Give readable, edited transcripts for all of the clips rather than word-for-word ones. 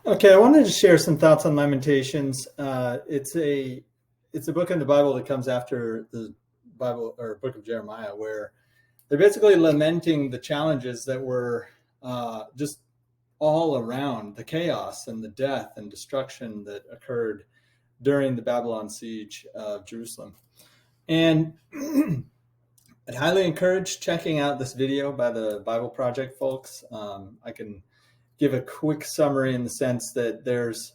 Okay, I wanted to share some thoughts on Lamentations. It's a book in the Bible that comes after the Bible or Book of Jeremiah, where they're basically lamenting the challenges that were just all around, the chaos and the death and destruction that occurred during the Babylon siege of Jerusalem. And I'd highly encourage checking out this video by the Bible Project folks. I can give a quick summary in the sense that there's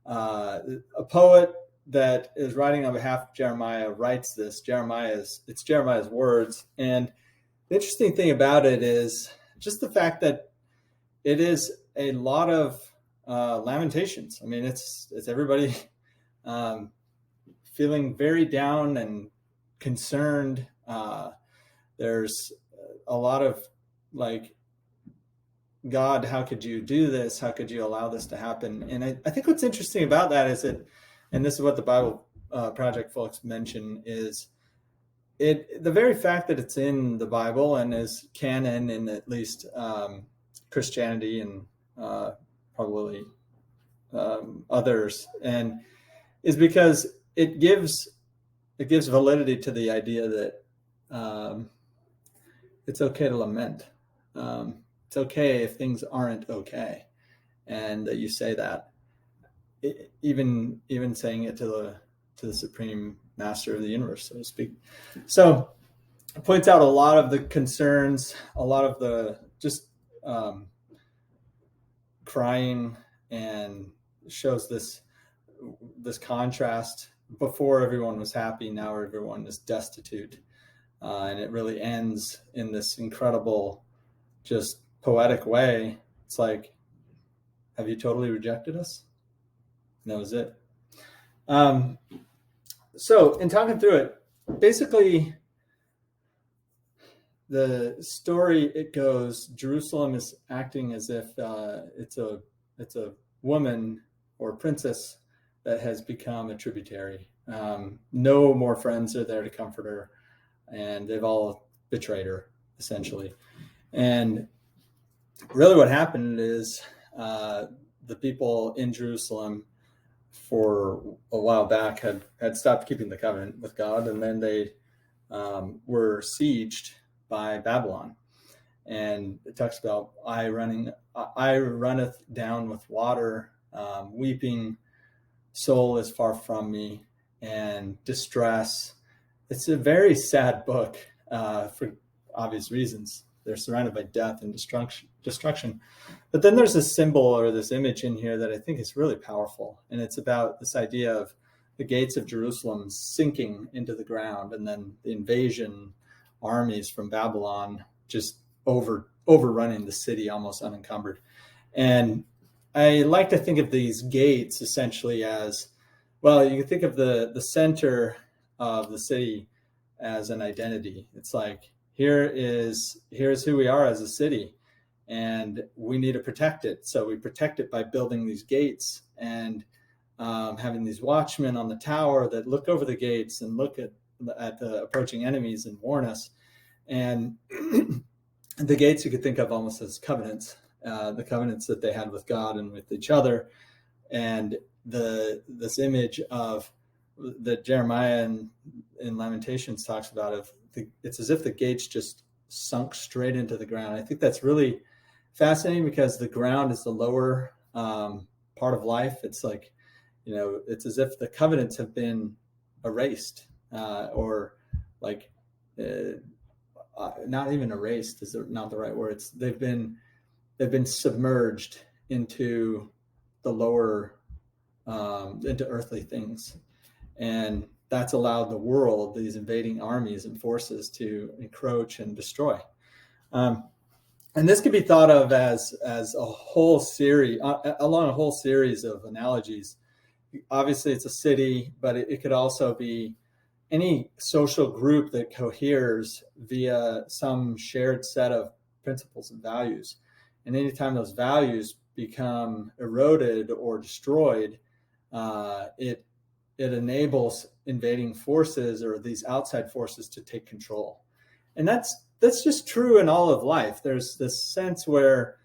a poet that is writing on behalf of Jeremiah writes this. It's Jeremiah's words, and the interesting thing about it is just the fact that it is a lot of lamentations. I mean, it's everybody um, feeling very down and concerned. There's a lot of like, God, how could you do this? How could you allow this to happen? And I think what's interesting about that is that, and this is what the Bible Project folks mention, is the very fact that it's in the Bible and is canon in at least Christianity and probably others, and is because it gives validity to the idea that it's okay to lament. It's okay if things aren't okay, and that you say that, even saying it to the supreme master of the universe, so to speak. So it points out a lot of the concerns, a lot of the just crying, and shows this contrast. Before everyone was happy, now everyone is destitute, and it really ends in this incredible, just poetic way. It's like, have you totally rejected us? And that was it. So in talking through it, basically the story, it goes, Jerusalem is acting as if it's a woman or princess that has become a tributary. No more friends are there to comfort her, and they've all betrayed her, essentially. And really what happened is the people in Jerusalem for a while back had stopped keeping the covenant with God, and then they were sieged by Babylon. And it talks about I runneth down with water, weeping soul is far from me, and distress. It's a very sad book for obvious reasons. They're surrounded by death and destruction. But then there's this symbol or this image in here that I think is really powerful. And it's about this idea of the gates of Jerusalem sinking into the ground, and then the invasion armies from Babylon just overrunning the city almost unencumbered. And I like to think of these gates essentially as, well, you can think of the center of the city as an identity. It's like, here's who we are as a city, and we need to protect it. So we protect it by building these gates and having these watchmen on the tower that look over the gates and look at the approaching enemies and warn us. And the gates you could think of almost as covenants, the covenants that they had with God and with each other. And this image of that Jeremiah in Lamentations talks about, it's as if the gates just sunk straight into the ground. I think that's really fascinating because the ground is the lower part of life. It's like, it's as if the covenants have been erased, or like not even erased is not the right word. They've been submerged into the lower, into earthly things, and that's allowed the world, these invading armies and forces, to encroach and destroy. And this could be thought of as a whole series, along a whole series of analogies. Obviously, it's a city, but it could also be any social group that coheres via some shared set of principles and values. And anytime those values become eroded or destroyed, it enables invading forces or these outside forces to take control. And that's just true in all of life. There's this sense where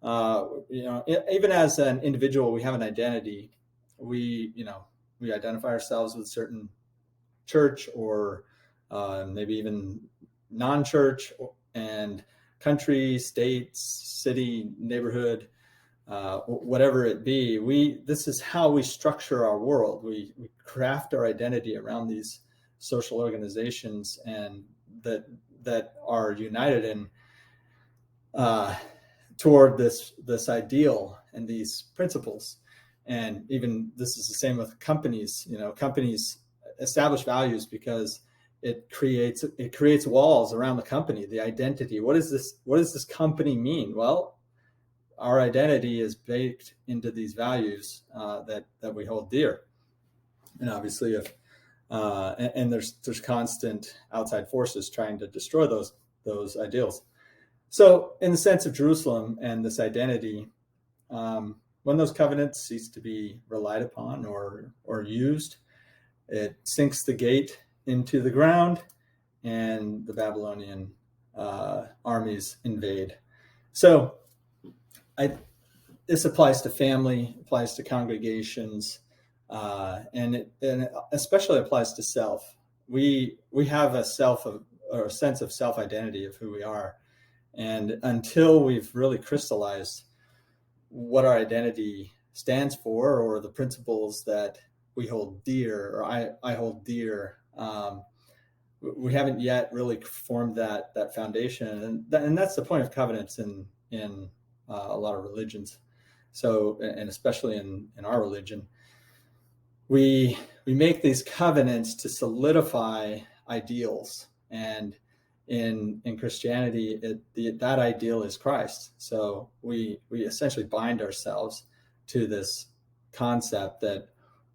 Even as an individual, we have an identity. We identify ourselves with a certain church, or maybe even non-church, and country, state, city, neighborhood, whatever it be. This is how we structure our world. We craft our identity around these social organizations, and that are united in toward this ideal and these principles. And even this is the same with companies. Companies establish values because it creates walls around the company, the identity. What does this company mean? Well, our identity is baked into these values that we hold dear. And obviously, if and there's constant outside forces trying to destroy those ideals. So, in the sense of Jerusalem and this identity, when those covenants cease to be relied upon or used, it sinks the gate into the ground, and the Babylonian armies invade. So, this applies to family, applies to congregations, and it especially applies to self. We have a sense of self-identity of who we are. And until we've really crystallized what our identity stands for, or the principles that we hold dear, or I hold dear, we haven't yet really formed that foundation. And that's the point of covenants in a lot of religions. So, and especially in our religion, we make these covenants to solidify ideals. And in Christianity, that ideal is Christ. So we essentially bind ourselves to this concept that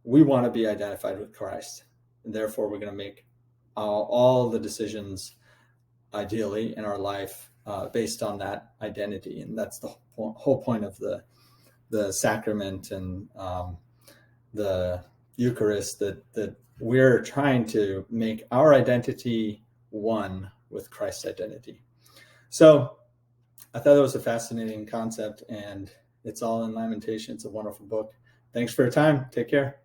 we want to be identified with Christ, and therefore we're going to make all the decisions, ideally, in our life based on that identity. And that's the whole point of the sacrament and the Eucharist, that we're trying to make our identity one with Christ's identity. So I thought it was a fascinating concept, and it's all in Lamentations. It's a wonderful book. Thanks for your time. Take care.